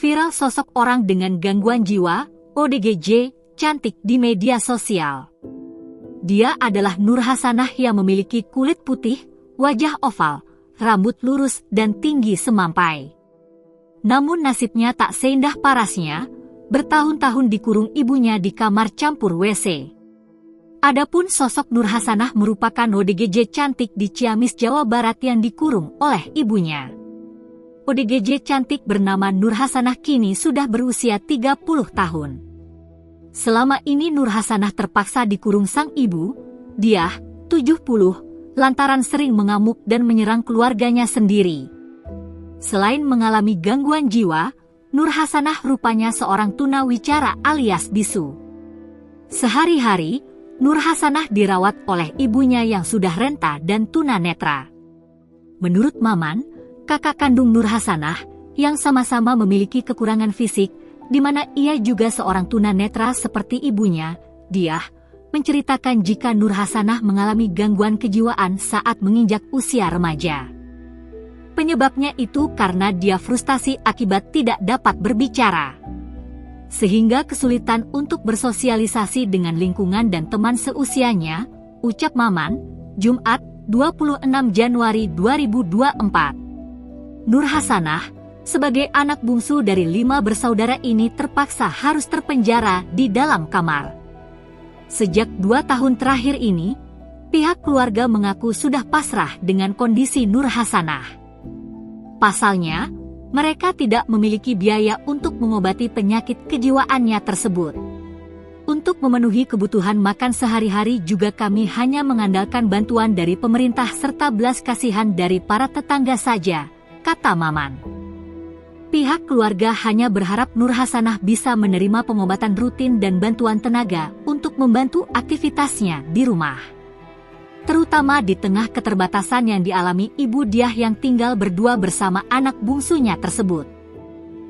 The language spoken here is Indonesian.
Viral sosok orang dengan gangguan jiwa, ODGJ, cantik di media sosial. Dia adalah Nur Hasanah yang memiliki kulit putih, wajah oval, rambut lurus dan tinggi semampai. Namun nasibnya tak seindah parasnya, bertahun-tahun dikurung ibunya di kamar campur WC. Adapun sosok Nur Hasanah merupakan ODGJ cantik di Ciamis, Jawa Barat yang dikurung oleh ibunya. ODGJ cantik bernama Nur Hasanah kini sudah berusia 30 tahun. Selama ini Nur Hasanah terpaksa dikurung sang ibu, Diah, 70, lantaran sering mengamuk dan menyerang keluarganya sendiri. Selain mengalami gangguan jiwa, Nur Hasanah rupanya seorang tunawicara alias bisu. Sehari-hari, Nur Hasanah dirawat oleh ibunya yang sudah renta dan tunanetra. Menurut Maman, kakak kandung Nur Hasanah, yang sama-sama memiliki kekurangan fisik, di mana ia juga seorang tunanetra seperti ibunya, Diah, menceritakan jika Nur Hasanah mengalami gangguan kejiwaan saat menginjak usia remaja. Penyebabnya itu karena dia frustasi akibat tidak dapat berbicara, sehingga kesulitan untuk bersosialisasi dengan lingkungan dan teman seusianya, ucap Maman, Jumat, 26 Januari 2024. Nur Hasanah, sebagai anak bungsu dari 5 bersaudara ini terpaksa harus terpenjara di dalam kamar. Sejak 2 tahun terakhir ini, pihak keluarga mengaku sudah pasrah dengan kondisi Nur Hasanah. Pasalnya, mereka tidak memiliki biaya untuk mengobati penyakit kejiwaannya tersebut. Untuk memenuhi kebutuhan makan sehari-hari juga kami hanya mengandalkan bantuan dari pemerintah serta belas kasihan dari para tetangga saja, kata Maman. Pihak keluarga hanya berharap Nur Hasanah bisa menerima pengobatan rutin dan bantuan tenaga untuk membantu aktivitasnya di rumah, terutama di tengah keterbatasan yang dialami ibu Diah yang tinggal berdua bersama anak bungsunya tersebut.